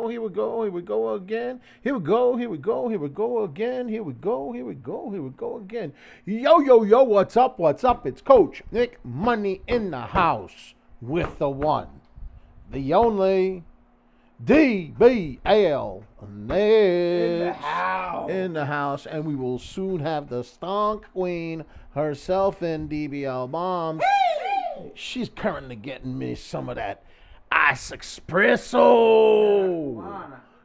here we go, here we go again. Here we go, here we go, here we go again. Here we go, here we go, here we go again. Yo, yo, yo, what's up, what's up? It's Coach Nick Money in the house with the one, the only, DBL in the house. And we will soon have the stonk queen herself in DBL Bombs. She's currently getting me some of that ice espresso.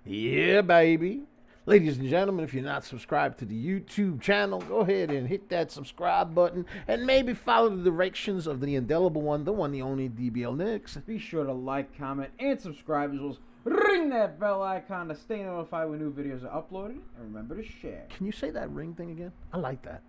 Yeah, baby. Ladies and gentlemen, if you're not subscribed to the YouTube channel, go ahead and hit that subscribe button and maybe follow the directions of the indelible one, the only DBL Nicks. Be sure to like, comment, and subscribe, as well as ring that bell icon to stay notified when new videos are uploaded. And remember to share. Can you say that ring thing again? I like that.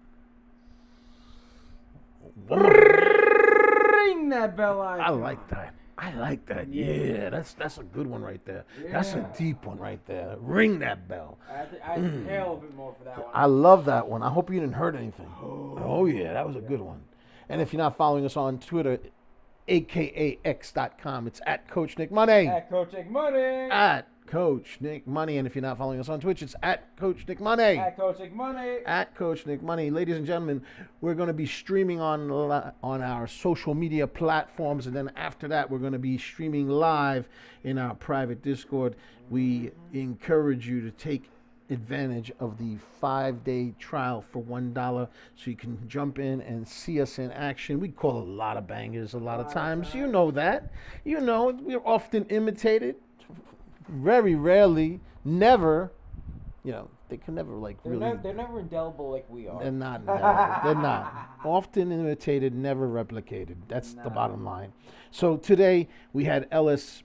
Ring that bell icon. I like that. I like that. Yeah, that's a good one right there. Yeah. That's a deep one right there. Ring that bell. I pay a little bit more for that one. I love that one. I hope you didn't hurt anything. Oh yeah, that was a good one. And if you're not following us on Twitter, AKAX.com, it's at Coach Nick Money. At Coach Nick Money. At Coach Nick Money. And if you're not following us on Twitch, it's at Coach Nick Money. At Coach Nick Money. At Coach Nick Money. Ladies and gentlemen, we're going to be streaming on our social media platforms, and then after that, we're going to be streaming live in our private Discord. We encourage you to take advantage of the 5-day trial for $1, so you can jump in and see us in action. We call a lot of bangers a lot of times. You know that. You know, we're often imitated. Very rarely, never, they can never They're never indelible like we are. They're not indelible. They're not. Often imitated, never replicated. That's the bottom line. So today we had NLSP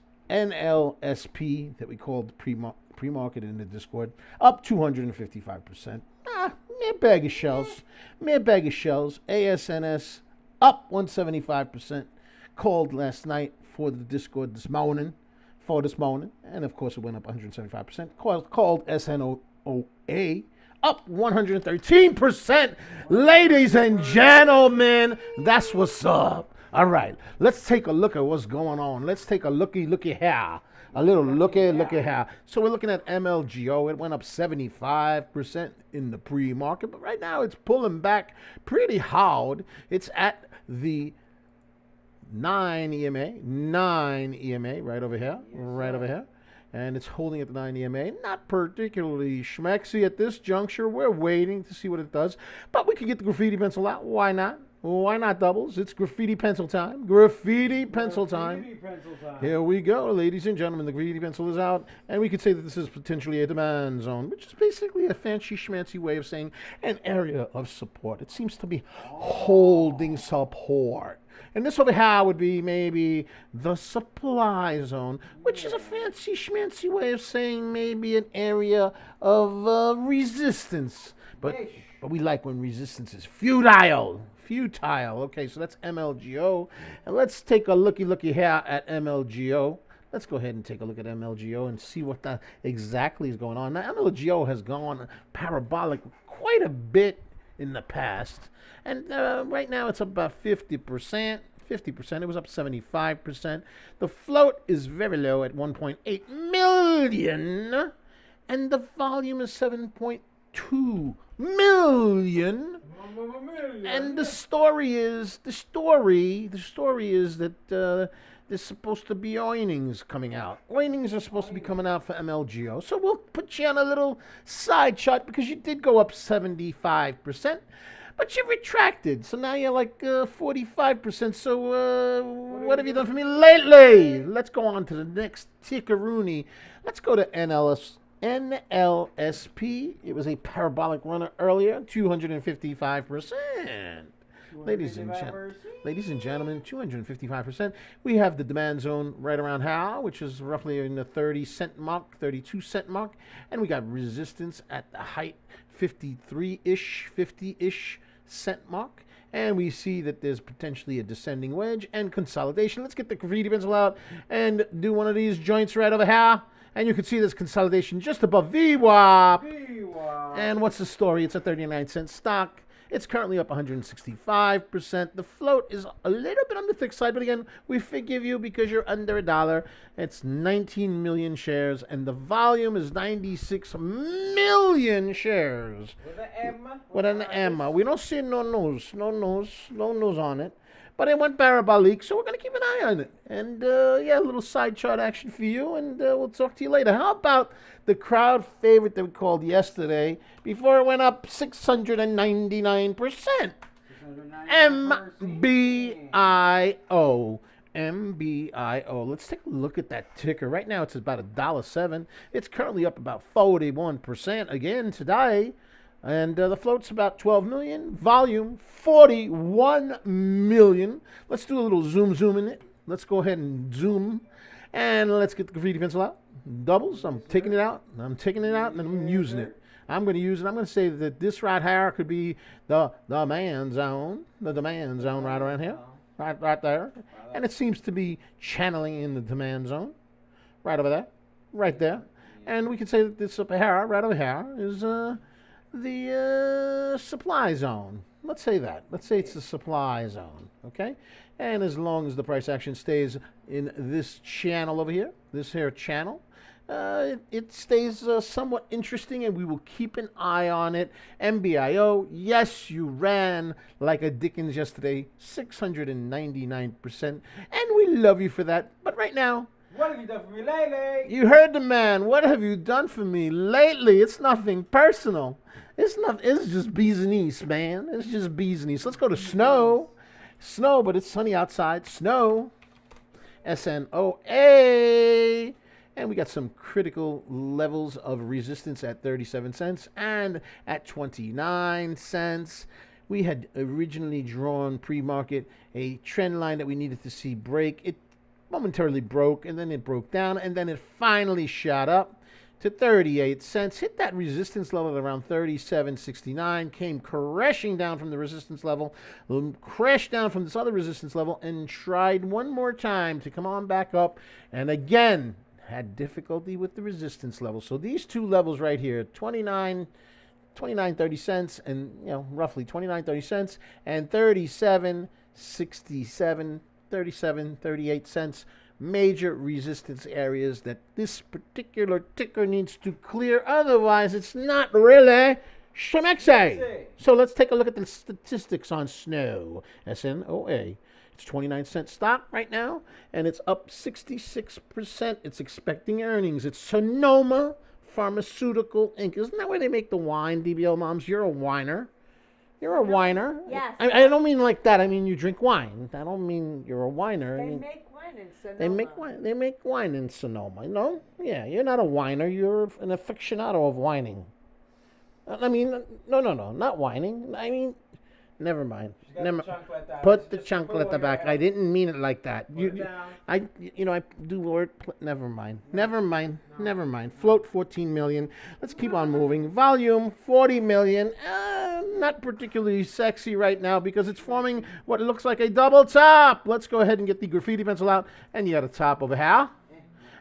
that we called pre-market in the Discord, up 255%. Mere bag of shells. Mere bag of shells. ASNS up 175%. Called last night for the Discord this morning. And of course it went up 175%. Called SNOA up 113%. Ladies and gentlemen, that's what's up. All right, let's take a look at what's going on. Let's take a looky here. A little looky here. So we're looking at MLGO. It went up 75% in the pre-market, but right now it's pulling back pretty hard. It's at the 9 EMA, right over here, and it's holding at the 9 EMA. Not particularly schmexy at this juncture. We're waiting to see what it does, but we could get the graffiti pencil out. Why not? Why not doubles? It's graffiti pencil time. Graffiti pencil time. Here we go, ladies and gentlemen. The graffiti pencil is out, and we could say that this is potentially a demand zone, which is basically a fancy schmancy way of saying an area of support. It seems to be holding support. And this over here would be maybe the supply zone, which is a fancy schmancy way of saying maybe an area of resistance. But we like when resistance is futile. Okay, so that's MLGO. And let's take a looky here at MLGO. Let's go ahead and take a look at MLGO and see what that exactly is going on. Now, MLGO has gone parabolic quite a bit in the past. And right now it's about 50%. It was up 75%. The float is very low at 1.8 million. And the volume is 7.2 million. And the story is that there's supposed to be earnings coming out. Earnings are supposed to be coming out for MLGO. So we'll put you on a little side chart because you did go up 75%, but you retracted. So now you're like 45%. So what have you done for me lately? Let's go on to the next tickeroony. Let's go to NLSP. It was a parabolic runner earlier, 255%. Ladies and gentlemen, 255%. We have the demand zone right around how, which is roughly in the 30-cent mark, 32-cent mark. And we got resistance at the height, 50-ish cent mark. And we see that there's potentially a descending wedge and consolidation. Let's get the graffiti pencil out and do one of these joints right over here. And you can see this consolidation just above VWAP. And what's the story? It's a 39-cent stock. It's currently up 165%. The float is a little bit on the thick side, but again, we forgive you because you're under $1. It's 19 million shares, and the volume is 96 million shares. With an M? With an M. We don't see no nose on it. But it went parabolic, so we're going to keep an eye on it. And, yeah, a little side chart action for you, and we'll talk to you later. How about the crowd favorite that we called yesterday before it went up 699%? MBIO. MBIO. Let's take a look at that ticker. Right now, it's about $1.07. It's currently up about 41% again today. And the float's about 12 million. Volume, 41 million. Let's do a little zoom in it. Let's go ahead and zoom. And let's get the graffiti pencil out. Doubles. I'm taking it out. And I'm using it. I'm going to use it. I'm going to say that this right here could be the demand zone. The demand zone right around here. Right there. And it seems to be channeling in the demand zone. Right over there. Right there. And we can say that this up here, right over here, is the supply zone. Let's say that. Let's say it's the supply zone, okay? And as long as the price action stays in this channel over here, this here channel, it stays somewhat interesting, and we will keep an eye on it. MBIO, yes, you ran like a Dickens yesterday, 699%, and we love you for that. But right now, what have you done for me lately? You heard the man. What have you done for me lately? It's nothing personal. It's just bees and east, man. It's just bees and east. Let's go to snow. Snow, but it's sunny outside. Snow. SNOA. And we got some critical levels of resistance at 37 cents and at 29 cents. We had originally drawn pre-market a trend line that we needed to see break. It momentarily broke, and then it broke down, and then it finally shot up to 38 cents, hit that resistance level at around 37.69, came crashing down from the resistance level, crashed down from this other resistance level, and tried one more time to come on back up, and again had difficulty with the resistance level. So these two levels right here, 29.30 cents, and roughly 29.30 cents, and 37.38 cents, major resistance areas that this particular ticker needs to clear. Otherwise, it's not really schmexy. So let's take a look at the statistics on snow. SNOA. It's 29 cent stock right now, and it's up 66%. It's expecting earnings. It's Sonoma Pharmaceutical Inc. Isn't that where they make the wine, DBL moms? You're a whiner. You're a whiner. Yes. I don't mean like that. I mean you drink wine. I don't mean you're a whiner. They I mean, make wine in Sonoma. They make wine in Sonoma. No? Yeah, you're not a whiner. You're an aficionado of whining. I mean, no, not whining. I mean, never mind. Put the chocolate back. I didn't mean it like that. I do word. Never mind. Never mind. Float 14 million. Let's keep on moving. Volume 40 million. Not particularly sexy right now because it's forming what looks like a double top. Let's go ahead and get the graffiti pencil out. And you got a top over here.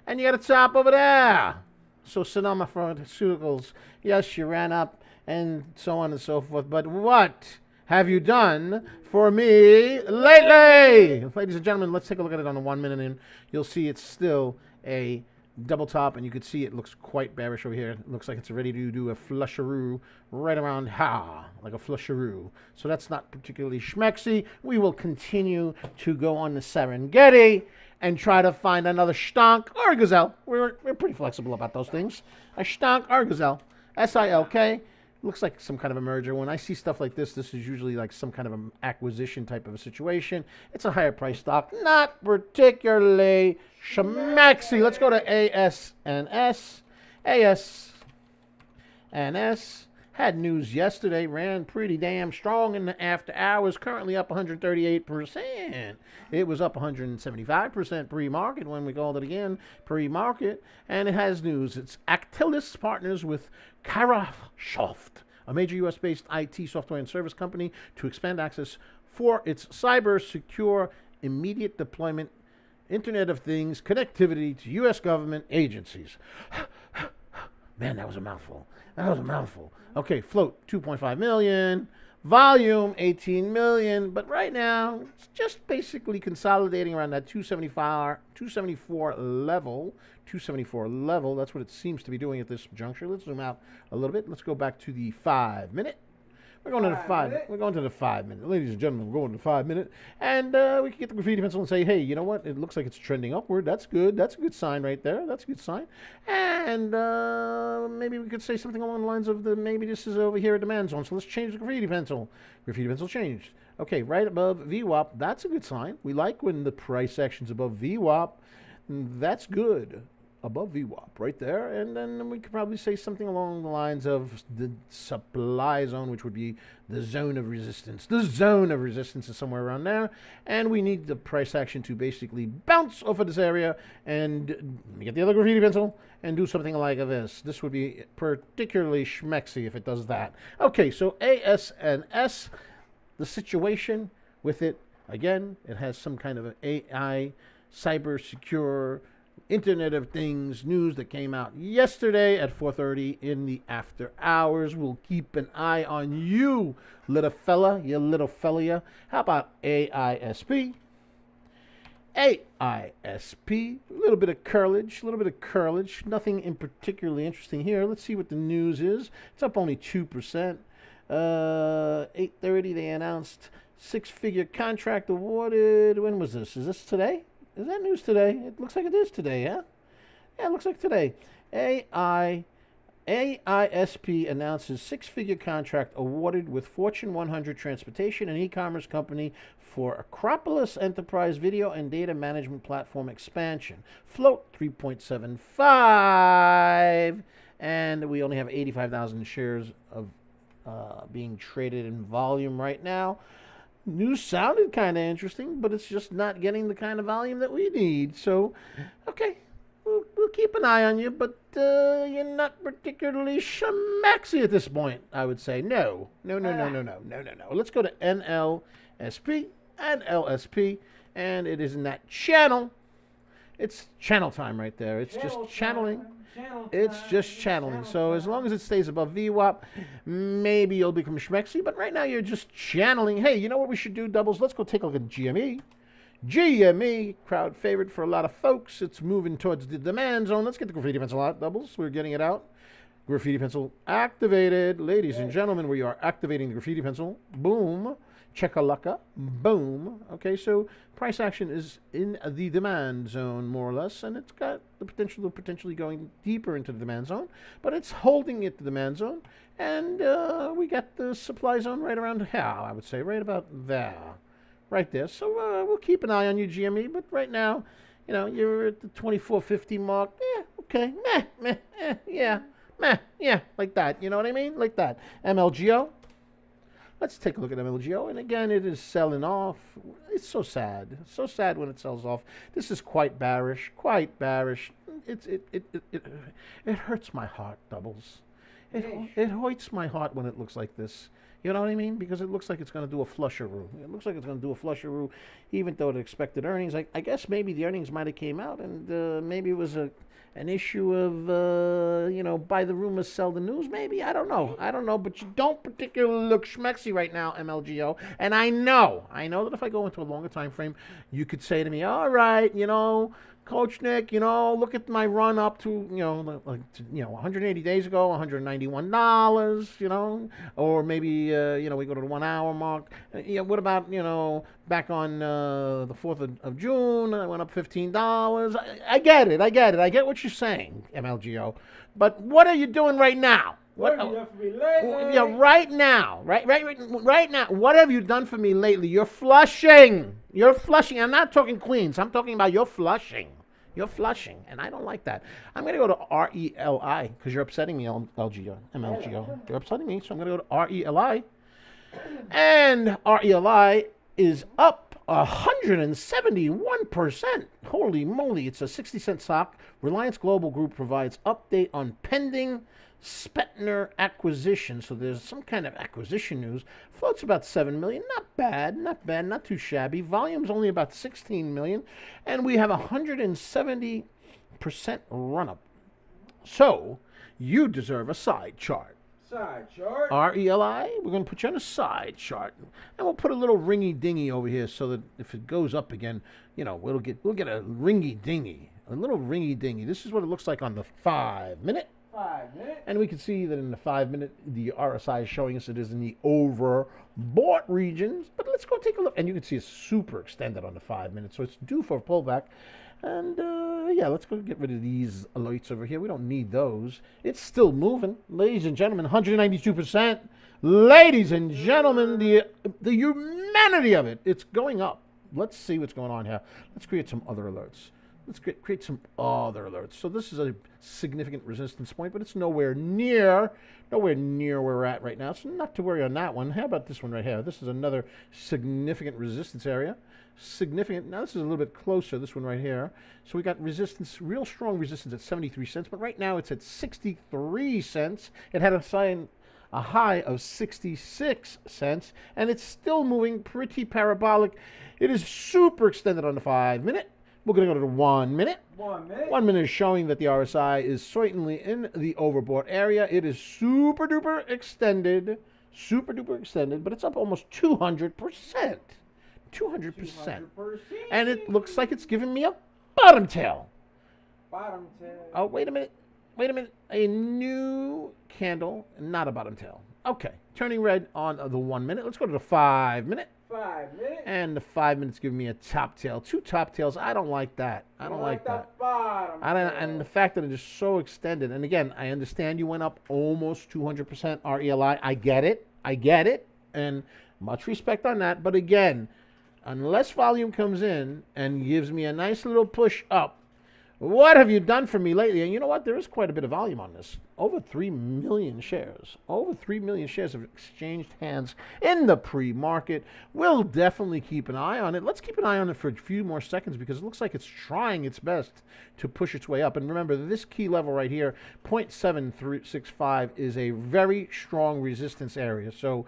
And you got a top over there. So Sonoma Pharmaceuticals, yes, you ran up and so on and so forth. But what have you done for me lately? Ladies and gentlemen, let's take a look at it on the 1 minute in. You'll see it's still a double top, and you can see it looks quite bearish over here. It looks like it's ready to do a flusheroo right around like a flusheroo. So that's not particularly schmexy. We will continue to go on the Serengeti and try to find another stonk or a gazelle. We're pretty flexible about those things. A stonk or a gazelle. SILK. Looks like some kind of a merger. When I see stuff like this is usually like some kind of an acquisition type of a situation. It's a higher price stock. Not particularly schmexy. Let's go to ASNS. ASNS had news yesterday. Ran pretty damn strong in the after hours. Currently up 138%. It was up 175% pre-market when we called it again pre-market. And it has news. It's Actilis partners with Carahsoft, a major U.S.-based IT software and service company, to expand access for its cyber-secure, immediate deployment, Internet of Things connectivity to U.S. government agencies. Man, that was a mouthful. Okay, float 2.5 million. Volume 18 million, but right now it's just basically consolidating around that 274 level. 274 level, that's what it seems to be doing at this juncture. Let's zoom out a little bit. Let's go back to the 5 minute. We're going to the 5 minute. We're going to the 5 minute. Ladies and gentlemen, we're going to the 5 minute. And we can get the graffiti pencil and say, hey, you know what? It looks like it's trending upward. That's good. That's a good sign right there. That's a good sign. And maybe we could say something along the lines of maybe this is over here at demand zone. So let's change the graffiti pencil. Graffiti pencil changed. Okay, right above VWAP. That's a good sign. We like when the price action's above VWAP. That's good. Above VWAP right there, and then we could probably say something along the lines of the supply zone, which would be the zone of resistance. The zone of resistance is somewhere around there, and we need the price action to basically bounce off of this area and get the other graffiti pencil and do something like this. This would be particularly schmexy if it does that. Okay, so ASNS, the situation with it, again, it has some kind of an AI, cyber secure, Internet of Things news that came out yesterday at 4:30 in the after hours. We'll keep an eye on you, little fella, you little fella. Ya. How about AISP? AISP, a little bit of curlage, nothing in particularly interesting here. Let's see what the news is. It's up only 2%. 8:30 they announced 6-figure contract awarded. When was this? Is this today? Is that news today? It looks like it is today, yeah? Yeah, it looks like today. AISP announces 6-figure contract awarded with Fortune 100 transportation and e-commerce company for Acropolis Enterprise Video and Data Management Platform expansion. Float 3.75, and we only have 85,000 shares of being traded in volume right now. News sounded kind of interesting, but it's just not getting the kind of volume that we need. So, okay, we'll keep an eye on you, but you're not particularly schmaxy at this point, I would say. No. Let's go to NLSP, and it is in that channel. It's channel time right there. It's just channeling. It's just channeling. So as long as it stays above VWAP, maybe you'll become schmexy. But right now you're just channeling. Hey, you know what we should do, Doubles? Let's go take a look at GME. GME, crowd favorite for a lot of folks. It's moving towards the demand zone. Let's get the graffiti pencil out, Doubles. We're getting it out. Graffiti pencil activated. Ladies and gentlemen, we are activating the graffiti pencil. Boom. Check-a-lucka. Boom. Okay, so price action is in the demand zone, more or less, and it's got the potential of potentially going deeper into the demand zone, but it's holding it the demand zone, and we got the supply zone right around here, I would say, right about there. Right there. So we'll keep an eye on you, GME, but right now, you know, you're at the 2450 mark. Yeah, okay. Yeah, like that. You know what I mean? Like that. MLGO. Let's take a look at MLGO, and again, it is selling off. It's so sad. So sad when it sells off. This is quite bearish. It hurts my heart, Doubles. It hurts my heart when it looks like this. You know what I mean? Because it looks like it's going to do a flusheroo. It looks like it's going to do a flusheroo, even though it expected earnings. I guess maybe the earnings might have came out, and maybe it was an issue of, you know, buy the rumors, sell the news, maybe? I don't know, but you don't particularly look schmexy right now, MLGO. And I know that if I go into a longer time frame, you could say to me, all right, you know, Coach Nick, you know, look at my run up to, 180 days ago, $191, you know, or maybe, we go to the 1 hour mark. What about, back on the 4th of June, I went up $15. I get it. I get what you're saying, MLGO. But what are you doing right now? What have you done for me lately? Yeah, right now. Right now. What have you done for me lately? You're flushing. I'm not talking Queens. I'm talking about you're flushing. You're flushing, and I don't like that. I'm going to go to RELI because you're upsetting me, MLGO. You're upsetting me, so I'm going to go to RELI. And RELI is up 171%. Holy moly, it's a 60-cent stock. Reliance Global Group provides update on pending Spetner acquisition. So there's some kind of acquisition news. Floats about 7 million. Not bad, not too shabby. Volume's only about 16 million. And we have 170% run up. So you deserve a side chart. Side chart. RELI, we're going to put you on a side chart. And we'll put a little ringy-dingy over here so that if it goes up again, you know, we'll get a ringy-dingy. A little ringy-dingy. This is what it looks like on the 5 minute. 5 minute. And we can see that in the 5 minute, the RSI is showing us it is in the overbought regions. But let's go take a look. And you can see it's super extended on the 5 minutes. So it's due for a pullback. And yeah, let's go get rid of these alerts over here. We don't need those. It's still moving. Ladies and gentlemen, 192%. Ladies and gentlemen, the humanity of it. It's going up. Let's see what's going on here. Let's create some other alerts. Let's create some other alerts. So this is a significant resistance point, but it's nowhere near where we're at right now. So not to worry on that one. How about this one right here? This is another significant resistance area. Significant. Now this is a little bit closer, this one right here. So we got resistance, real strong resistance at 73 cents, but right now it's at 63 cents. It had a high of 66 cents, and it's still moving pretty parabolic. It is super extended on the 5 minute. We're going to go to the 1 minute. 1 minute. 1 minute is showing that the RSI is certainly in the overbought area. It is super duper extended, but it's up almost 200%. 200%. And it looks like it's giving me a bottom tail. Bottom tail. Oh, wait a minute. A new candle, not a bottom tail. Okay, turning red on the 1 minute. Let's go to the 5 minute. 5 minutes. And the 5 minutes give me a top tail. 2 top tails. I don't like that. I don't like that. Bottom And the fact that it is so extended. And again, I understand you went up almost 200% RELI. I get it. And much respect on that. But again, unless volume comes in and gives me a nice little push up, what have you done for me lately? And you know what? There is quite a bit of volume on this. Over 3 million shares. Over 3 million shares have exchanged hands in the pre-market. We'll definitely keep an eye on it. Let's keep an eye on it for a few more seconds because it looks like it's trying its best to push its way up. And remember, this key level right here, 0.765, is a very strong resistance area. So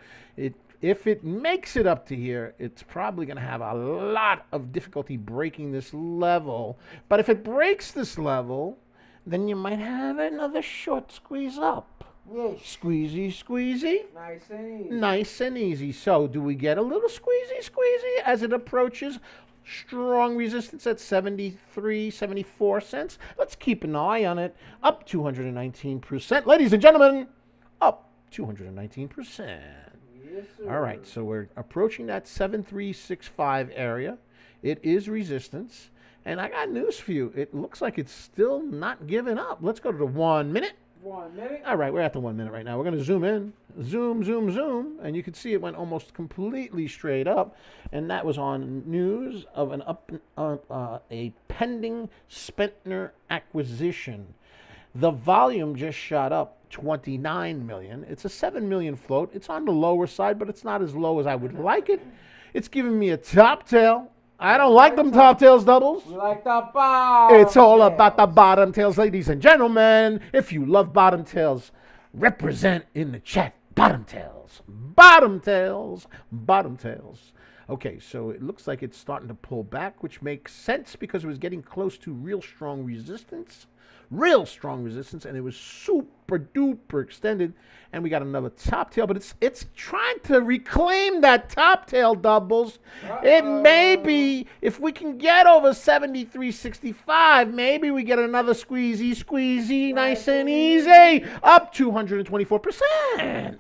if it makes it up to here, it's probably going to have a lot of difficulty breaking this level. But if it breaks this level, then you might have another short squeeze up. Yes. Squeezy. Nice and easy. Nice and easy. So do we get a little squeezy as it approaches strong resistance at 73, 74 cents? Let's keep an eye on it. Up 219%. Ladies and gentlemen, up 219%. Yes, sir. All right, so we're approaching that 7365 area. It is resistance. And I got news for you. It looks like it's still not giving up. Let's go to the 1 minute. 1 minute. All right, we're at the 1 minute right now. We're going to zoom in. Zoom. And you can see it went almost completely straight up. And that was on news of a pending Spentner acquisition. The volume just shot up 29 million. It's a 7 million float. It's on the lower side, but it's not as low as I would like it. It's giving me a top tail. I don't like them top tails doubles. We like the bottom. It's all about the bottom tails, ladies and gentlemen. If you love bottom tails, represent in the chat. Bottom tails. Bottom tails. Bottom tails. Okay, so it looks like it's starting to pull back, which makes sense because it was getting close to real strong resistance, and it was super duper extended, and we got another top tail, but it's trying to reclaim that top tail doubles. It may be, if we can get over 73.65, maybe we get another squeezy, nice and easy, up 224%.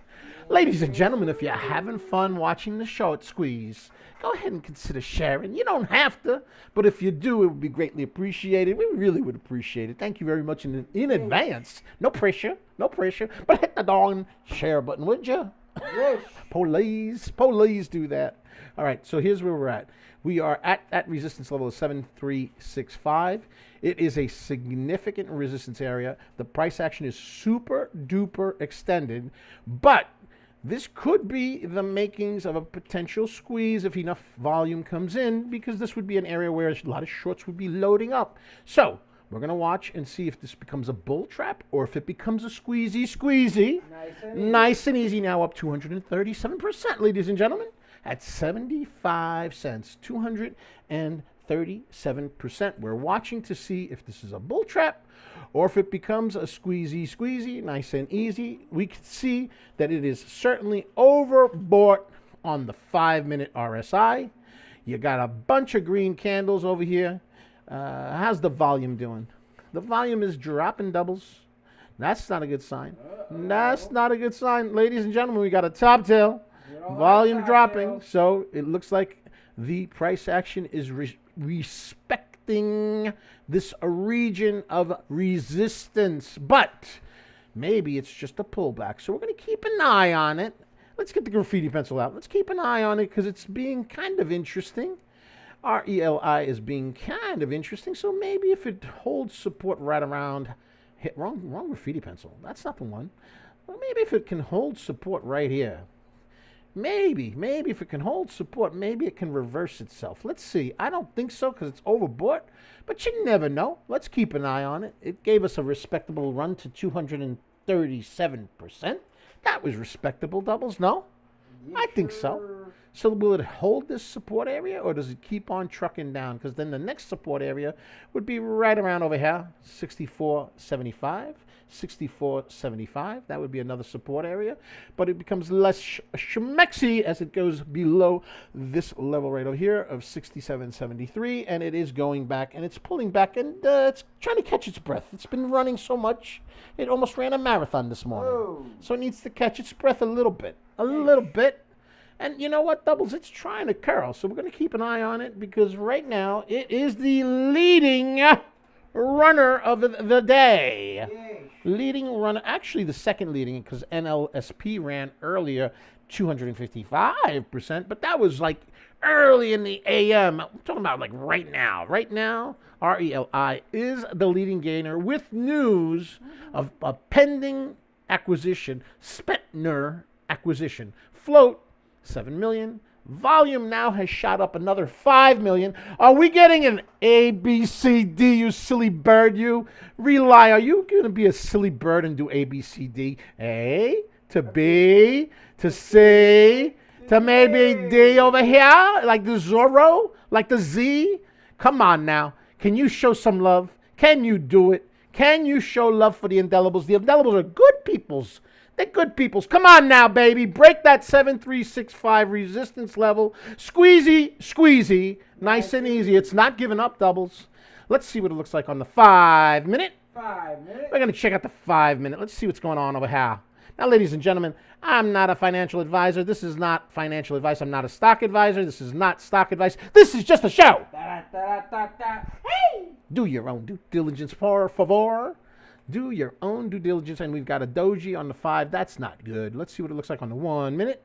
Ladies and gentlemen, if you're having fun watching the short squeeze, go ahead and consider sharing. You don't have to, but if you do, it would be greatly appreciated. We really would appreciate it. Thank you very much in advance. No pressure, but hit the darn share button, would you? Yes. Please do that. All right, so here's where we're at. We are at that resistance level of 7365. It is a significant resistance area. The price action is super duper extended, but this could be the makings of a potential squeeze if enough volume comes in, because this would be an area where a lot of shorts would be loading up. So we're going to watch and see if this becomes a bull trap or if it becomes a squeezy. Nice and easy now, up 237%, ladies and gentlemen, at 75 cents. 237%. 37%. We're watching to see if this is a bull trap or if it becomes a squeezy, nice and easy. We can see that it is certainly overbought on the 5-minute RSI. You got a bunch of green candles over here. How's the volume doing? The volume is dropping doubles. That's not a good sign. That's not a good sign. Ladies and gentlemen, we got a top tail. Volume dropping. So it looks like the price action is respecting this region of resistance. But maybe it's just a pullback. So we're going to keep an eye on it. Let's get the graffiti pencil out. Let's keep an eye on it because it's being kind of interesting. RELI is being kind of interesting. So maybe if it holds support right around... Wrong graffiti pencil. That's not the one. Well, maybe if it can hold support right here. Maybe if it can hold support, maybe it can reverse itself. Let's see. I don't think so because it's overbought, but you never know. Let's keep an eye on it. It gave us a respectable run to 237%. That was respectable doubles, no? Yeah, I think so. So will it hold this support area or does it keep on trucking down? Because then the next support area would be right around over here, 64.75, 64.75. That would be another support area. But it becomes less schmexy as it goes below this level right over here of 67.73. And it is going back and it's pulling back and it's trying to catch its breath. It's been running so much, it almost ran a marathon this morning. Whoa. So it needs to catch its breath a little bit. And you know what, doubles? It's trying to curl. So we're going to keep an eye on it because right now it is the leading runner of the day. Yay. Leading runner. Actually, the second leading because NLSP ran earlier 255%. But that was like early in the AM. I'm talking about like right now. Right now, RELI is the leading gainer with news of a pending acquisition, Spentner acquisition. Float 7 million. Volume now has shot up another 5 million. Are we getting an A, B, C, D, you silly bird, you? Rely, are you going to be a silly bird and do A, B, C, D? A to B to C to maybe D over here? Like the Zorro? Like the Z? Come on now. Can you show some love? Can you do it? Can you show love for the indelibles? The indelibles are good peoples. They're good peoples. Come on now, baby. Break that 7365 resistance level. Squeezy. Nice and easy. It's not giving up doubles. Let's see what it looks like on the 5-minute. 5 minutes. We're going to check out the 5-minute. Let's see what's going on over here. Now, ladies and gentlemen, I'm not a financial advisor. This is not financial advice. I'm not a stock advisor. This is not stock advice. This is just a show. Hey! Do your own due diligence, por favor. Do your own due diligence. And we've got a doji on the 5. That's not good. Let's see what it looks like on the 1 minute.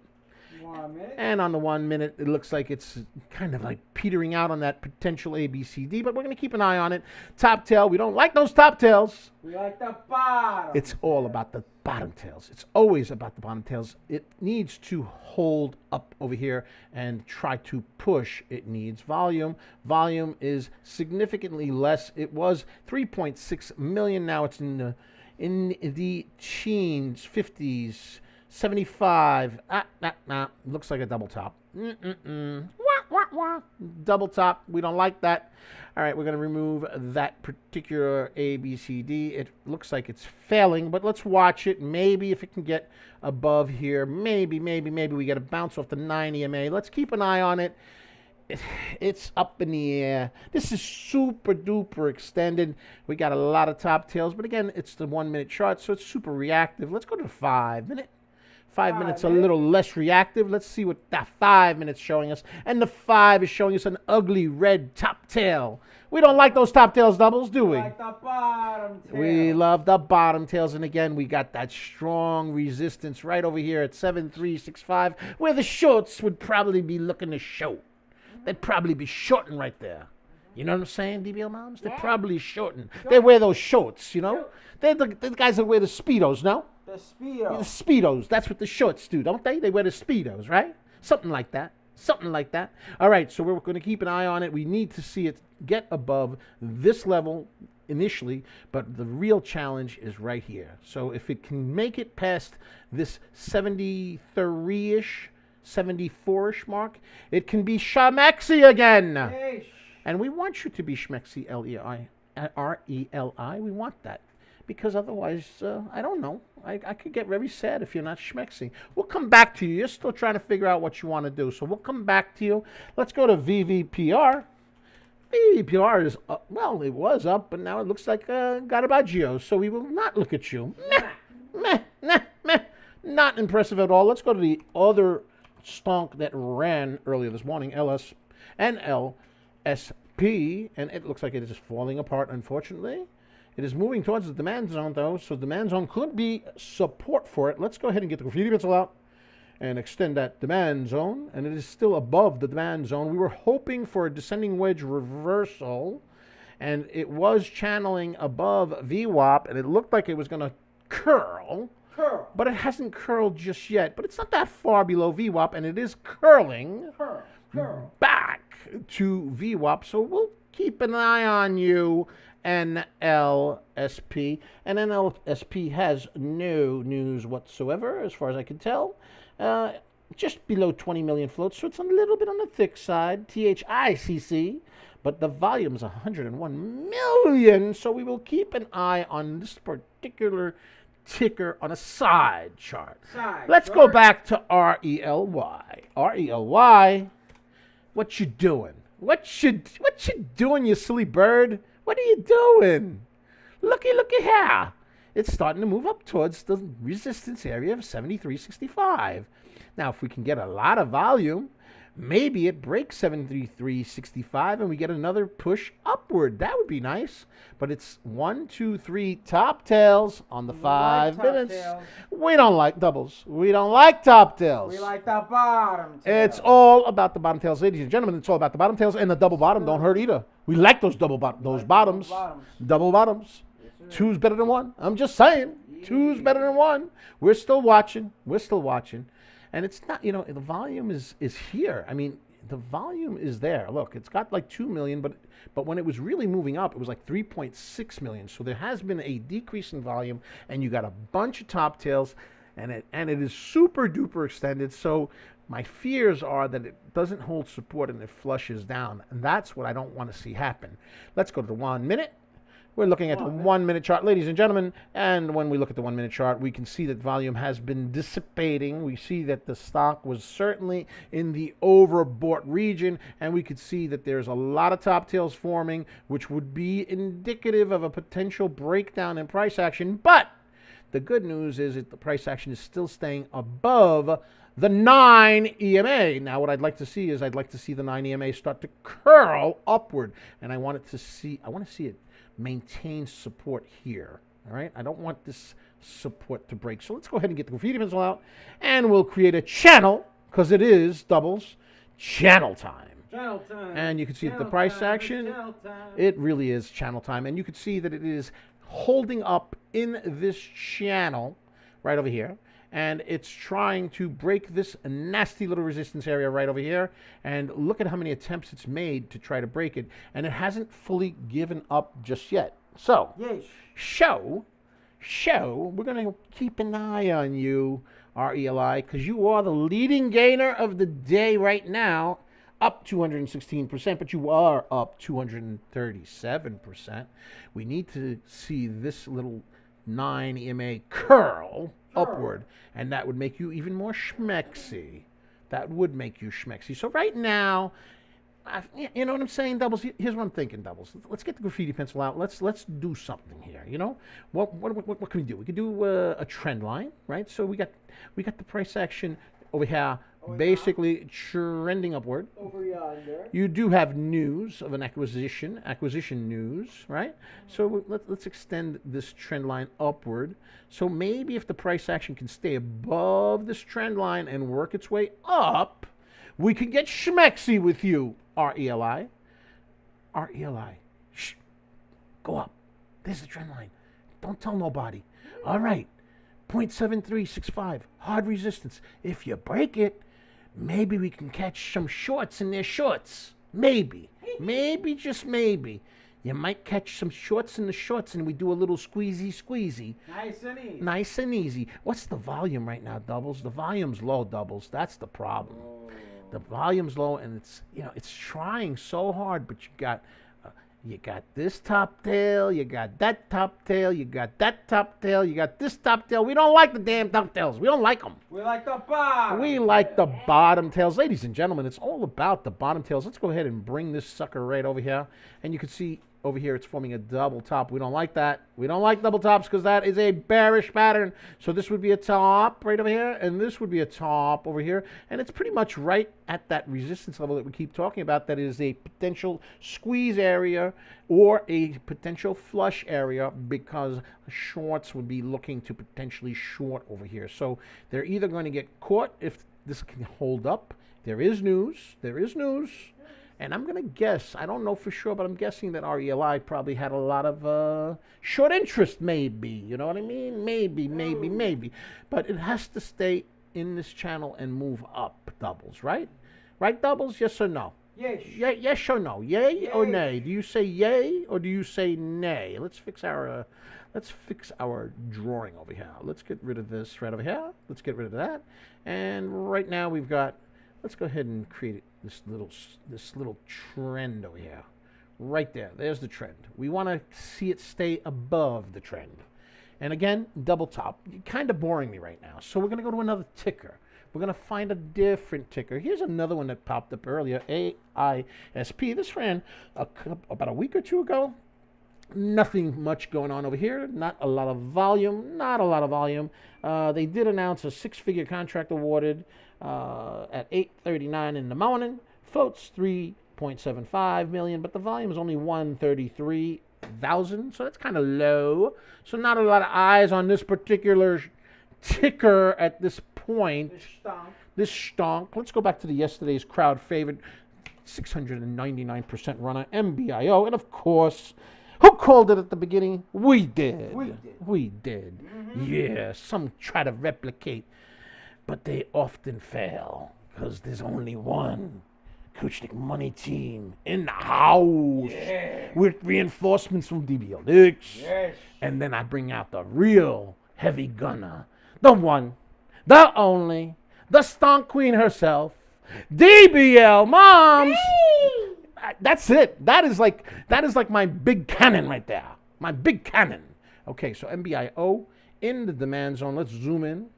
1 minute. And on the 1 minute, it looks like it's kind of like petering out on that potential ABCD, but we're going to keep an eye on it. Top tail. We don't like those top tails. We like the bottom. It's all about the bottom tails. It's always about the bottom tails. It needs to hold up over here and try to push. It needs volume. Volume is significantly less. It was 3.6 million. Now it's in the teens, 50s, 75. Looks like a double top. Double top. We don't like that. All right, we're going to remove that particular ABCD. It looks like it's failing, but let's watch it. Maybe if it can get above here, maybe we get a bounce off the 9 EMA. Let's keep an eye on it. It's up in the air. This is super duper extended. We got a lot of top tails, but again, it's the 1 minute chart, so it's super reactive. Let's go to the 5 minute. 5 minutes a little less reactive. Let's see what that 5 minutes showing us. And the 5 is showing us an ugly red top tail. We don't like those top tails doubles, do we? We like the bottom tail. We love the bottom tails. And again, we got that strong resistance right over here at 7365, where the shorts would probably be looking to short. They'd probably be shorting right there. You know what I'm saying, DBL moms? They're probably shorting. They wear those shorts, you know? They're the guys that wear the Speedos, no? The Speedo. The Speedos. That's what the shorts do, don't they? They wear the Speedos, right? Something like that. Something like that. All right, so we're going to keep an eye on it. We need to see it get above this level initially, but the real challenge is right here. So if it can make it past this 73-ish, 74-ish mark, it can be Shamaxi again. Hey. And we want you to be schmexy, RELI. We want that. Because otherwise, I don't know. I could get very sad if you're not schmexy. We'll come back to you. You're still trying to figure out what you want to do. So we'll come back to you. Let's go to VVPR. VVPR is up. Well, it was up, but now it looks like Garbaggio. So we will not look at you. Meh. Not impressive at all. Let's go to the other stonk that ran earlier this morning, NLSP. And it looks like it is falling apart, unfortunately. It is moving towards the demand zone, though, so demand zone could be support for it. Let's go ahead and get the graffiti pencil out and extend that demand zone, and it is still above the demand zone. We were hoping for a descending wedge reversal, and it was channeling above VWAP, and it looked like it was going to curl, but it hasn't curled just yet. But it's not that far below VWAP, and it is curling back to VWAP, so we'll keep an eye on you, NLSP. And NLSP has no news whatsoever, as far as I can tell. Just below 20 million floats, so it's a little bit on the thick side, THICC, but the volume's 101 million, so we will keep an eye on this particular ticker on a side chart. Let's go back to RELY. RELY, what you doing? What you doing, you silly bird? What are you doing? Looky here. It's starting to move up towards the resistance area of 73.65. Now, if we can get a lot of volume, maybe it breaks 73.65 and we get another push upward. That would be nice. But it's 1, 2, 3 top tails on the 5 minutes. We don't like doubles. We don't like top tails. We like the bottom tails. It's all about the bottom tails, ladies and gentlemen. It's all about the bottom tails, and the double bottom don't hurt either. We like those bottoms. Double bottoms. Two's better than one. I'm just saying. Two's better than one. We're still watching. And it's not, the volume is here. I mean, the volume is there. Look, it's got like 2 million, but when it was really moving up, it was like 3.6 million. So there has been a decrease in volume, and you got a bunch of top tails, and it is super duper extended. So my fears are that it doesn't hold support and it flushes down. And that's what I don't want to see happen. Let's go to the 1 minute. We're looking at the 1 minute chart, ladies and gentlemen. And when we look at the 1 minute chart, we can see that volume has been dissipating. We see that the stock was certainly in the overbought region. And we could see that there's a lot of top tails forming, which would be indicative of a potential breakdown in price action. But the good news is that the price action is still staying above the 9 EMA. Now, what I'd like to see is the 9 EMA start to curl upward. And I want to see it maintain support here. All right, I don't want this support to break. So let's go ahead and get the graffiti pencil out, and we'll create a channel, because it is doubles channel time. Channel time. And you can see that the price action, it really is channel time. And you can see that it is holding up in this channel right over here. And it's trying to break this nasty little resistance area right over here. And look at how many attempts it's made to try to break it. And it hasn't fully given up just yet. So, we're going to keep an eye on you, RELI, because you are the leading gainer of the day right now, up 216%, but you are up 237%. We need to see this little 9 EMA curl upward, and that would make you even more schmexy. So right now, you know what I'm saying, Doubles? Here's what I'm thinking, Doubles. Let's get the graffiti pencil out. Let's do something here. What can we do? We could do a trend line, right? So we got the price action over here, basically trending upward. Over yonder. You do have news of an acquisition news, right? So let's extend this trend line upward. So maybe if the price action can stay above this trend line and work its way up, we can get schmexy with you, RELI. Shh. Go up. There's the trend line. Don't tell nobody. All right. 0.7365. Hard resistance. If you break it, maybe we can catch some shorts in their shorts. Maybe, just maybe. You might catch some shorts in the shorts, and we do a little squeezy. Nice and easy. What's the volume right now, Doubles? The volume's low, Doubles. That's the problem. The volume's low, and it's it's trying so hard, but you got this top tail, you got that top tail, you got that top tail, you got this top tail. We don't like the damn top tails. We don't like them. We like the bottom. We like the bottom tails. Ladies and gentlemen, it's all about the bottom tails. Let's go ahead and bring this sucker right over here. And you can see over here it's forming a double top. We don't like that. We don't like double tops because that is a bearish pattern. So this would be a top right over here, and this would be a top over here. And it's pretty much right at that resistance level that we keep talking about. That is a potential squeeze area or a potential flush area, because shorts would be looking to potentially short over here. So they're either going to get caught if this can hold up. There is news. There is news. And I'm going to guess, I don't know for sure, but I'm guessing that RELI probably had a lot of short interest, maybe. You know what I mean? Maybe. But it has to stay in this channel and move up, doubles, right? Right, doubles? Yes or no? Yes. Yes or no? Yay or nay? Do you say yay or do you say nay? Let's fix our drawing over here. Let's get rid of this right over here. Let's get rid of that. And right now we've got, let's go ahead and create this little trend over here. Right there. There's the trend. We want to see it stay above the trend. And again, double top. You're kind of boring me right now. So we're going to go to another ticker. We're going to find a different ticker. Here's another one that popped up earlier, AISP. This ran about a week or two ago. Nothing much going on over here. Not a lot of volume. They did announce a 6-figure contract awarded at 8:39 in the morning. Floats 3.75 million, but the volume is only 133,000, so that's kind of low. So not a lot of eyes on this particular ticker at this point. This stonk. Let's go back to yesterday's crowd favorite, 699% runner, MBIO, and of course, who called it at the beginning? We did. Mm-hmm. Yeah, some try to replicate, but they often fail because there's only one Kuchnik money team in the house with reinforcements from DBLX. Yes. And then I bring out the real heavy gunner, the one, the only, the stonk queen herself, DBL Moms. That's it. That is like my big cannon right there. My big cannon. Okay, so MBIO in the demand zone. Let's zoom in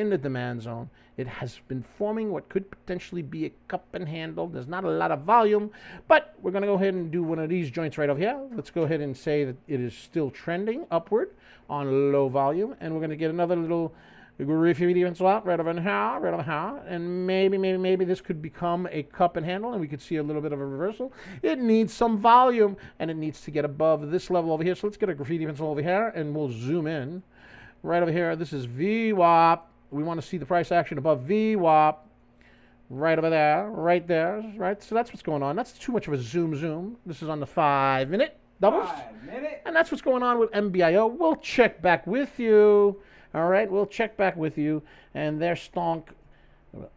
the demand zone. It has been forming what could potentially be a cup and handle. There's not a lot of volume, but we're going to go ahead and do one of these joints right over here. Let's go ahead and say that it is still trending upward on low volume, and we're going to get another little reference out right over here, and maybe this could become a cup and handle, and we could see a little bit of a reversal. It needs some volume, and it needs to get above this level over here. So let's get a graffiti pencil over here, and we'll zoom in right over here. This is VWAP. We want to see the price action above VWAP. Right over there, right there, right? So that's what's going on. That's too much of a zoom. This is on the 5-minute doubles. 5 minute. And that's what's going on with MBIO. We'll check back with you. All right, we'll check back with you. And their stonk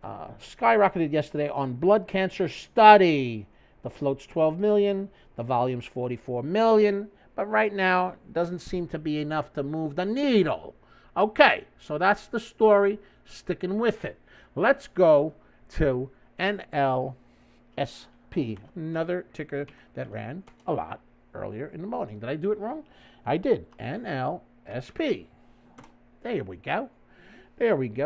skyrocketed yesterday on blood cancer study. The float's 12 million. The volume's 44 million. But right now, it doesn't seem to be enough to move the needle. Okay, so that's the story. Sticking with it. Let's go to NLSP, another ticker that ran a lot earlier in the morning. Did I do it wrong? I did. NLSP. There we go.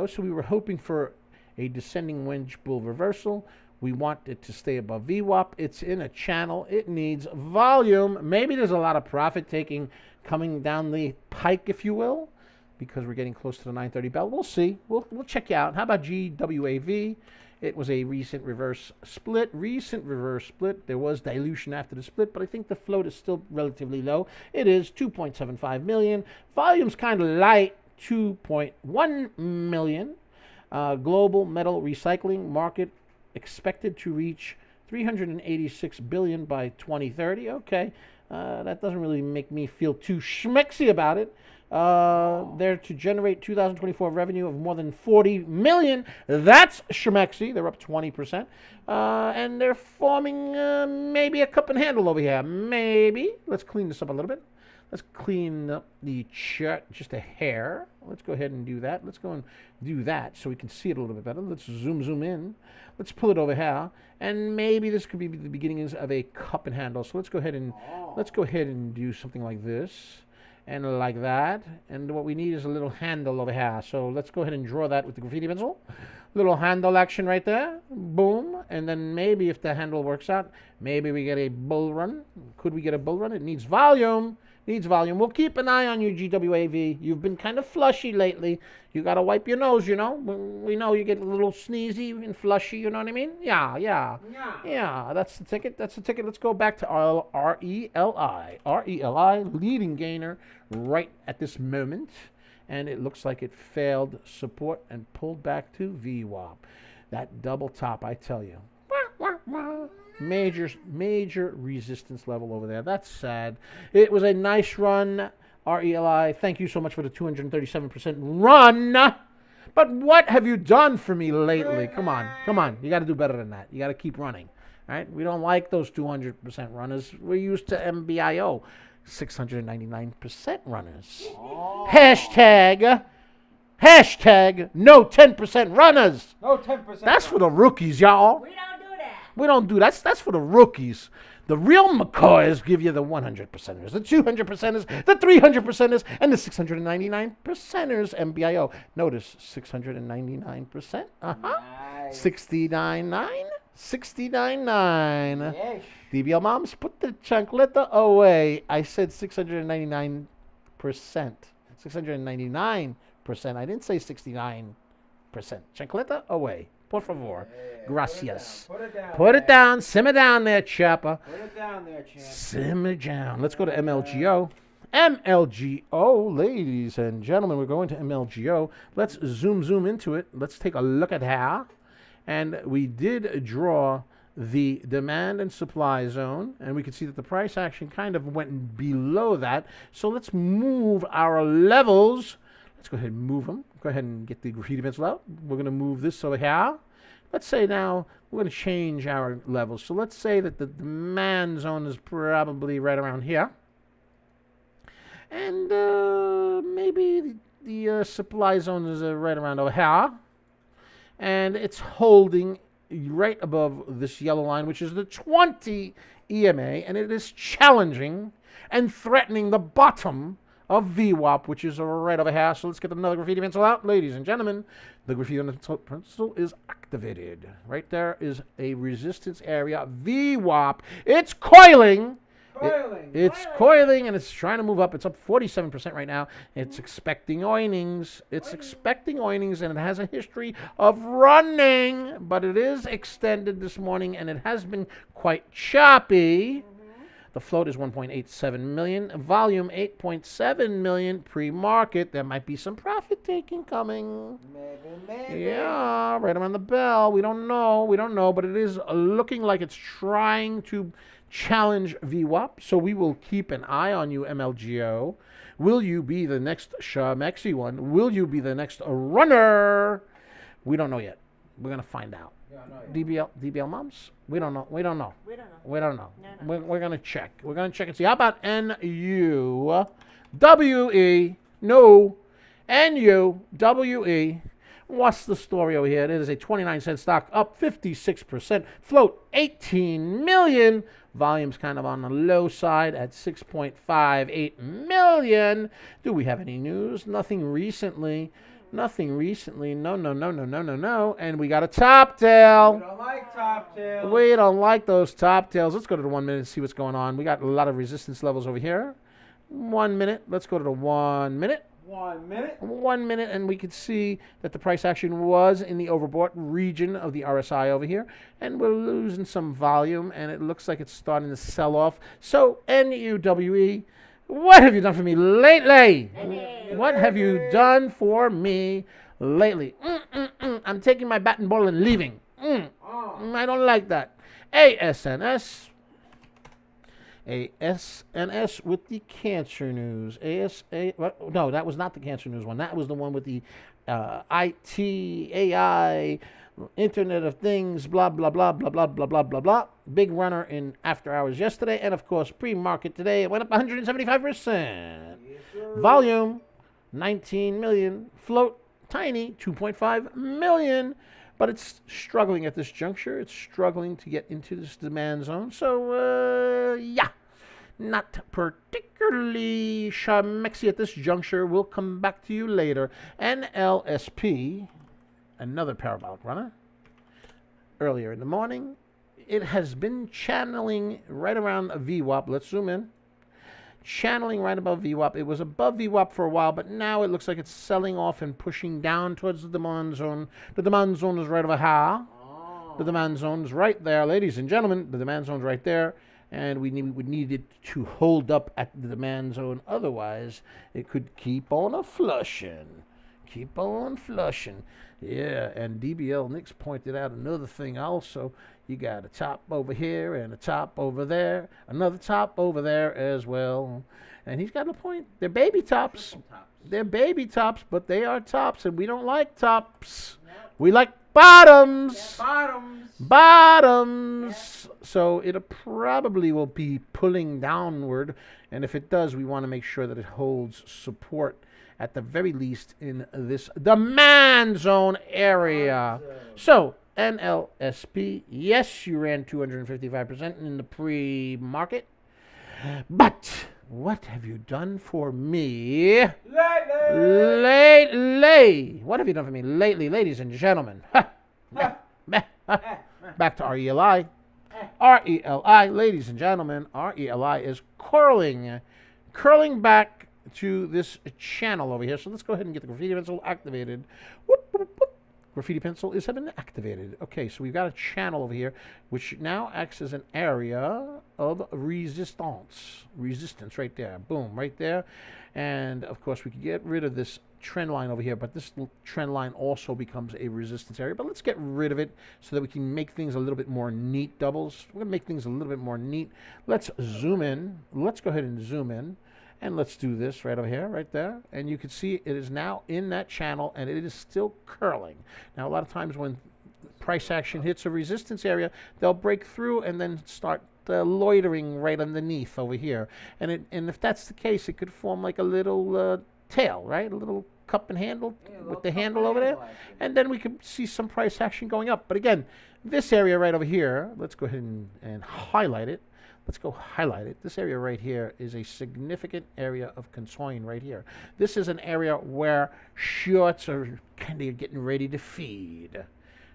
So we were hoping for a descending wedge bull reversal. We want it to stay above VWAP. It's in a channel. It needs volume. Maybe there's a lot of profit taking coming down the pike, if you will, because we're getting close to the 930 bell. We'll see. We'll check you out. How about GWAV? It was a recent reverse split. There was dilution after the split, but I think the float is still relatively low. It is 2.75 million. Volume's kind of light, 2.1 million. Global metal recycling market expected to reach 386 billion by 2030. Okay, that doesn't really make me feel too schmexy about it. They're to generate 2024 revenue of more than 40 million. That's schmexy. They're up 20%. And they're forming maybe a cup and handle over here. Maybe. Let's clean this up a little bit. Let's clean up the chart just a hair. Let's go ahead and do that. Let's go and do that so we can see it a little bit better. Let's zoom in. Let's pull it over here, and maybe this could be the beginnings of a cup and handle. So let's go ahead and do something like this and like that. And what we need is a little handle over here. So let's go ahead and draw that with the graffiti pencil. Little handle action right there. Boom. And then maybe if the handle works out, maybe we get a bull run. Could we get a bull run? It needs volume. We'll keep an eye on you, GWAV. You've been kind of flushy lately. You got to wipe your nose, you know. We know you get a little sneezy and flushy, you know what I mean? Yeah, that's the ticket. Let's go back to RELI, leading gainer right at this moment. And it looks like it failed support and pulled back to VWAP. That double top, I tell you. Major resistance level over there. That's sad. It was a nice run, RELI. Thank you so much for the 237% run. But what have you done for me lately? Come on. You got to do better than that. You got to keep running. All right? We don't like those 200% runners. We're used to MBIO. 699% runners. Oh. Hashtag no 10% runners. No 10%. That's for the rookies, y'all. We don't do that. That's for the rookies. The real McCoys give you the 100%ers, the 200%ers, the 300%ers, and the 699%ers MBIO. Notice 699%. Nice. 69.9. 69.9. Yes. DBL moms, put the chancleta away. I said 699%. 699%. I didn't say 69%. Chancleta away. Por favor. Yeah, Gracias. Put it down. Simmer down there, Chopper. Put it down there, champ. Simmer down. Let's go to MLGO. MLGO, ladies and gentlemen, we're going to MLGO. Let's zoom into it. Let's take a look at how. And we did draw the demand and supply zone, and we can see that the price action kind of went below that. So let's move our levels. Let's go ahead and move them. Go ahead and get the graffiti pencil out. We're going to move this over here. Let's say now we're going to change our levels. So let's say that the demand zone is probably right around here. And maybe the supply zone is right around over here. And it's holding right above this yellow line, which is the 20 EMA. And it is challenging and threatening the bottom of VWAP, which is right over here. So let's get another graffiti pencil out. Ladies and gentlemen, the graffiti pencil is activated. Right there is a resistance area. VWAP. It's coiling. It's coiling, and it's trying to move up. It's up 47% right now. It's expecting earnings. And it has a history of running, but it is extended this morning, and it has been quite choppy. The float is 1.87 million. Volume 8.7 million. Pre-market. There might be some profit taking coming. Maybe. Yeah, right around the bell. We don't know, but it is looking like it's trying to challenge VWAP. So we will keep an eye on you, MLGO. Will you be the next Shamexi one? Will you be the next runner? We don't know yet. We're going to find out. DBL moms? We don't know. We don't know. No. We're going to check. We're going to check and see. How about NUWE? No. NUWE. What's the story over here? It is a 29-cent stock, up 56%. Float 18 million. Volume's kind of on the low side at 6.58 million. Do we have any news? Nothing recently. No. And we got a top tail. We don't like top tails. We don't like those top tails. Let's go to the 1 minute and see what's going on. We got a lot of resistance levels over here. 1 minute. Let's go to the 1 minute. 1 minute. 1 minute, and we could see that the price action was in the overbought region of the RSI over here, and we're losing some volume, and it looks like it's starting to sell off. So NUWE, what have you done for me lately? What have you done for me lately? I'm taking my bat and ball and leaving. I don't like that. ASNS. ASNS with the cancer news. No, that was not the cancer news one. That was the one with the IT, AI, Internet of Things, blah, blah, blah, blah, blah, blah, blah, blah, blah. Big runner in after hours yesterday. And, of course, pre-market today. It went up 175%. Volume, 19 million. Float, tiny, 2.5 million. But it's struggling at this juncture. It's struggling to get into this demand zone. So, yeah, not particularly schmexy at this juncture. We'll come back to you later. NLSP, another parabolic runner, earlier in the morning. It has been channeling right around a VWAP. Let's zoom in. Channeling right above VWAP. It was above VWAP for a while, but now it looks like it's selling off and pushing down towards the demand zone. The demand zone is right over here. The demand zone is right there, ladies and gentlemen. The demand zone is right there, and we would need it to hold up at the demand zone. Otherwise, it could keep on a flushing. Keep on flushing. Yeah, and DBL Nix pointed out another thing also. You got a top over here and a top over there. Another top over there as well. And he's got a point. They're baby tops. They're baby tops, but they are tops, and we don't like tops. We like bottoms. Bottoms. So it probably will be pulling downward, and if it does, we want to make sure that it holds support at the very least in this demand zone area. So NLSP, yes, you ran 255% in the pre-market, but what have you done for me lately? What have you done for me lately, ladies and gentlemen? Back to RELI. RELI, ladies and gentlemen, RELI is curling back to this channel over here. So let's go ahead and get the graffiti pencil activated. Whoop, whoop, whoop. Graffiti pencil is been activated. Okay, so we've got a channel over here, which now acts as an area of resistance. Resistance right there. Boom, right there. And, of course, we can get rid of this trend line over here, but this trend line also becomes a resistance area. But let's get rid of it so that we can make things a little bit more neat, doubles. We're going to make things a little bit more neat. Let's zoom in. Let's go ahead and zoom in. And let's do this right over here, right there. And you can see it is now in that channel, and it is still curling. Now, a lot of times when price action hits a resistance area, they'll break through and then start loitering right underneath over here. And if that's the case, it could form like a little tail, right? A little cup and handle with the handle over there. And then we could see some price action going up. But again, this area right over here, let's go ahead and highlight it. Let's go highlight it. This area right here is a significant area of concern right here. This is an area where shorts are kind of getting ready to feed,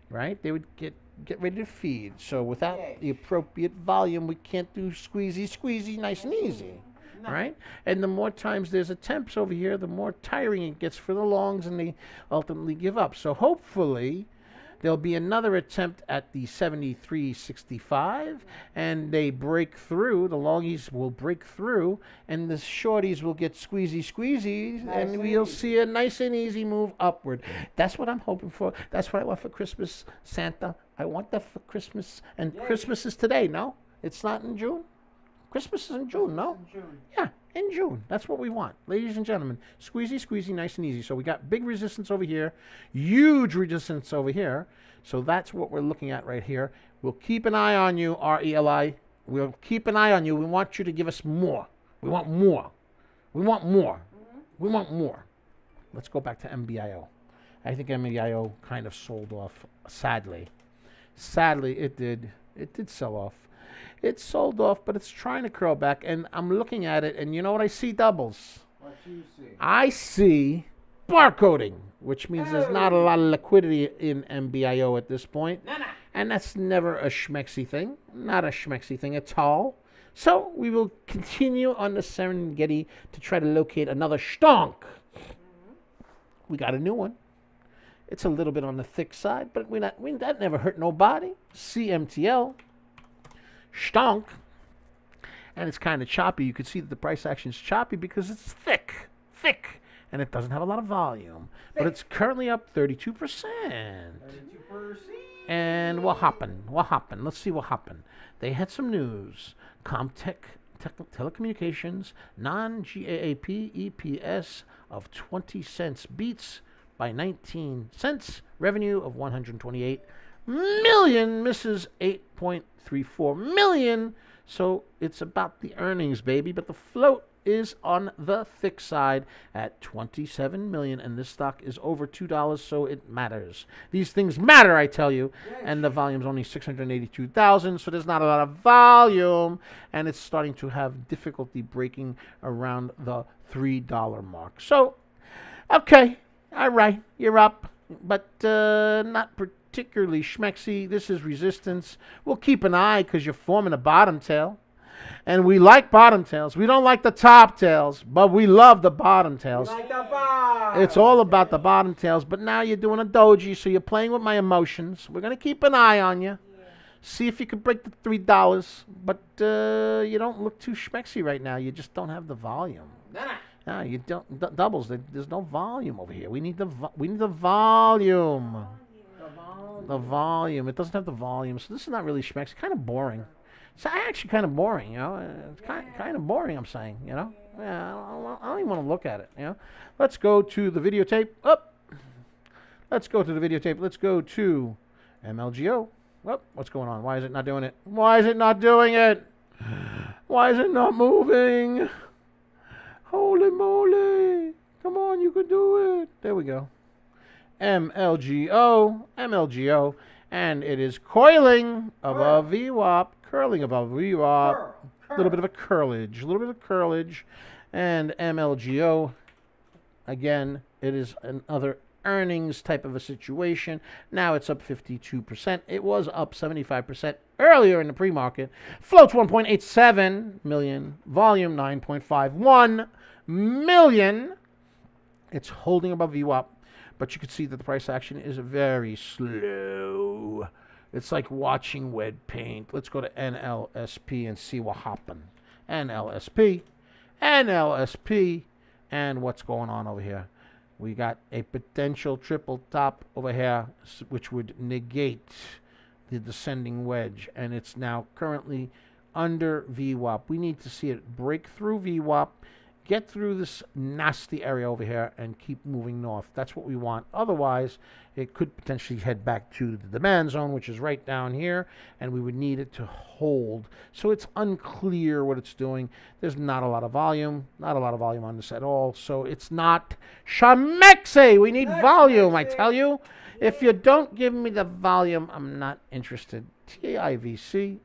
right? They would get ready to feed. So without the appropriate volume, we can't do squeezy, nice and easy, right? And the more times there's attempts over here, the more tiring it gets for the longs, and they ultimately give up. So hopefully there'll be another attempt at the 73.65, and they break through. The longies will break through, and the shorties will get squeezy, and we'll see a nice and easy move upward. That's what I'm hoping for. That's what I want for Christmas, Santa. I want that for Christmas, and Christmas is today, no? It's not in June? Christmas is in June, no? Yeah, in June. That's what we want. Ladies and gentlemen, squeezy, nice and easy. So we got big resistance over here, huge resistance over here. So that's what we're looking at right here. We'll keep an eye on you, RELI. We'll keep an eye on you. We want you to give us more. We want more. We want more. We want more. Let's go back to MBIO. I think MBIO kind of sold off, sadly. Sadly, it did. It did sell off. It sold off, but it's trying to curl back, and I'm looking at it, and you know what I see, doubles? What you see? I see barcoding, which means there's not a lot of liquidity in MBIO at this point. And that's never a schmexy thing. Not a schmexy thing at all. So we will continue on the Serengeti to try to locate another stonk. We got a new one. It's a little bit on the thick side, but that never hurt nobody. CMTL. Stonk, and it's kind of choppy. You can see that the price action is choppy because it's thick, and it doesn't have a lot of volume. But it's currently up 32%. 32%. And what happened? Let's see what happened. They had some news. Comtech telecommunications, non-GAAP EPS of 20 cents, beats by 19 cents, revenue of 128 million, misses 8.34 million. So it's about the earnings, baby, but the float is on the thick side at 27 million, and this stock is over $2, so it matters. These things matter, I tell you. And the volume's only 682,000, so there's not a lot of volume, and it's starting to have difficulty breaking around the $3 mark. So, okay, all right, you're up, but not particularly schmexy. This is resistance. We'll keep an eye because you're forming a bottom tail. And we like bottom tails. We don't like the top tails, but we love the bottom tails. Like the bottom. It's all about the bottom tails. But now you're doing a doji, so you're playing with my emotions. We're going to keep an eye on you. See if you can break the $3. But you don't look too schmexy right now. You just don't have the volume. No, you don't. Doubles. There's no volume over here. We need the volume. The volume. It doesn't have the volume. So this is not really schmexy. Kind of boring. It's actually kind of boring, you know. It's kind of boring, I'm saying, you know. Yeah, I don't even want to look at it, you know. Let's go to the videotape. Let's go to the videotape. Let's go to MLGO. What's going on? Why is it not doing it? Why is it not doing it? Why is it not moving? Holy moly. Come on, you can do it. There we go. MLGO. And it is coiling above VWAP. Curling above VWAP. A little bit of a curlage. And MLGO, again, it is another earnings type of a situation. Now it's up 52%. It was up 75% earlier in the pre-market. Floats 1.87 million. Volume 9.51 million. It's holding above VWAP, but you can see that the price action is very slow. It's like watching wet paint. Let's go to NLSP and see what happened. NLSP, and what's going on over here? We got a potential triple top over here, which would negate the descending wedge, and it's now currently under VWAP. We need to see it break through VWAP, get through this nasty area over here, and keep moving north. That's what we want. Otherwise, it could potentially head back to the demand zone, which is right down here, and we would need it to hold. So it's unclear what it's doing. There's not a lot of volume on this at all. So it's not schmexy. We need volume, I tell you. If you don't give me the volume, I'm not interested. TIVC.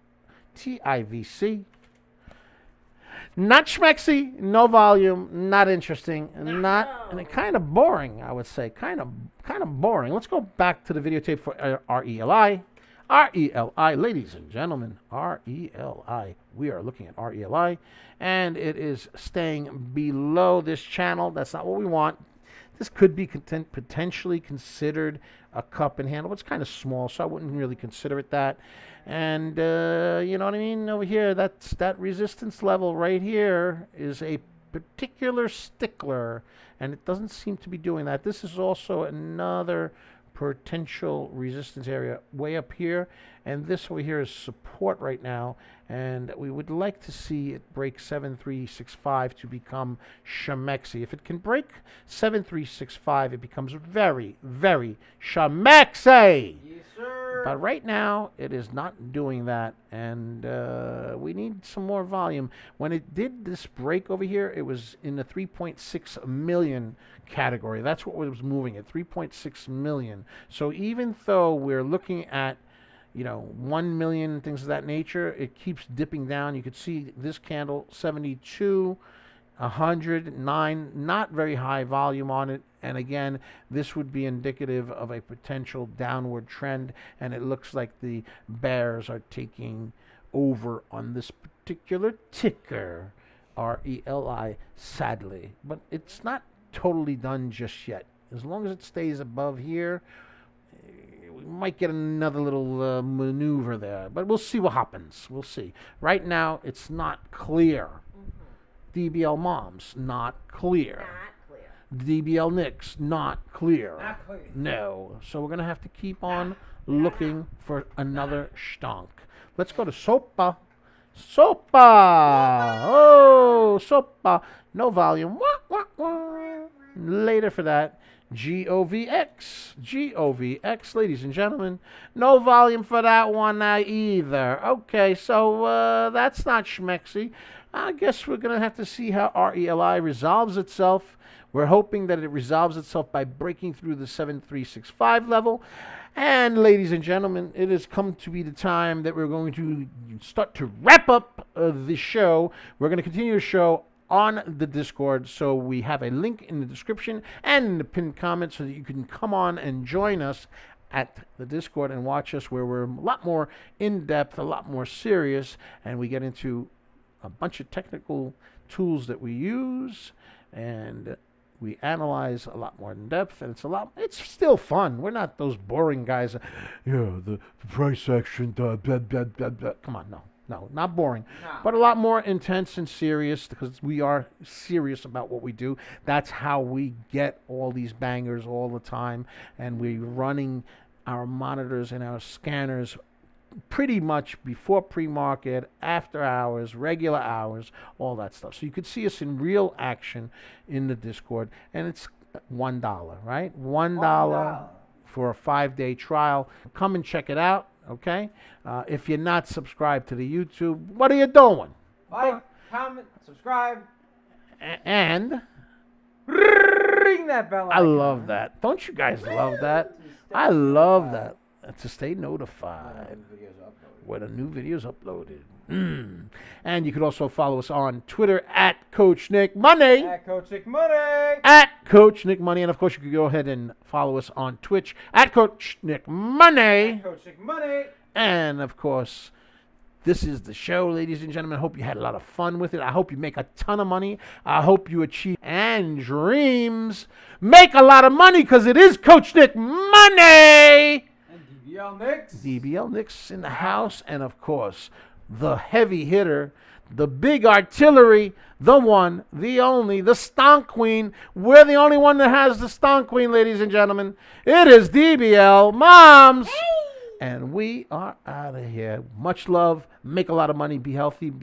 Not schmexy, no volume, not interesting, and kind of boring, I would say. Kind of boring. Let's go back to the videotape for RELI. RELI, ladies and gentlemen, RELI. We are looking at RELI, and it is staying below this channel. That's not what we want. This could be potentially considered a cup and handle. It's kind of small, so I wouldn't really consider it that. And you know what I mean? Over here, that resistance level right here is a particular stickler, and it doesn't seem to be doing that. This is also another potential resistance area way up here, and this over here is support right now, and we would like to see it break 7365 to become schmexy. If it can break 7365, it becomes very, very schmexy. Yes, sir. But right now, it is not doing that, and we need some more volume. When it did this break over here, it was in the 3.6 million category. That's what was moving at 3.6 million. So even though we're looking at 1 million, things of that nature, it keeps dipping down. You could see this candle, 72, 109, not very high volume on it. And again, this would be indicative of a potential downward trend. And it looks like the bears are taking over on this particular ticker, RELI, sadly. But it's not totally done just yet. As long as it stays above here, we might get another little maneuver there, but we'll see what happens. We'll see. Right now, it's not clear. DBL Moms, not clear. DBL Nicks, not clear. Not clear. No. So we're going to have to keep on looking for another stonk. Let's go to SOPA. Sopa. Oh, sopa. No volume. Wah, wah, wah. Later for that. GOVX. GOVX, ladies and gentlemen. No volume for that one either. Okay, so that's not schmexy. I guess we're going to have to see how RELI resolves itself. We're hoping that it resolves itself by breaking through the 7365 level. And ladies and gentlemen, it has come to be the time that we're going to start to wrap up the show. We're going to continue the show on the Discord, so we have a link in the description and in the pinned comment so that you can come on and join us at the Discord and watch us, where we're a lot more in-depth, a lot more serious, and we get into a bunch of technical tools that we use, and we analyze a lot more in depth, and it's still fun. We're not those boring guys. The price action, blah, blah, blah, blah. Come on, no, not boring, but a lot more intense and serious, because we are serious about what we do. That's how we get all these bangers all the time, and we're running our monitors and our scanners pretty much before pre-market, after hours, regular hours, all that stuff. So you could see us in real action in the Discord, and it's $1, right? $1 for a 5-day trial. Come and check it out, okay? If you're not subscribed to the YouTube, what are you doing? Like, comment, subscribe, and ring that bell icon. I love that. Don't you guys love that? I love that. To stay notified when a new video is uploaded. And you can also follow us on Twitter at Coach Nick Money. At Coach Nick Money. At Coach Nick Money. And of course, you can go ahead and follow us on Twitch at Coach Nick Money. At Coach Nick Money. And of course, this is the show, ladies and gentlemen. I hope you had a lot of fun with it. I hope you make a ton of money. I hope you achieve and dreams. Make a lot of money, because it is Coach Nick Money. DBL Nicks. DBL Nicks in the house. And of course, the heavy hitter, the big artillery, the one, the only, the Stonk Queen. We're the only one that has the Stonk Queen, ladies and gentlemen. It is DBL Moms. Hey! And we are out of here. Much love. Make a lot of money. Be healthy. Be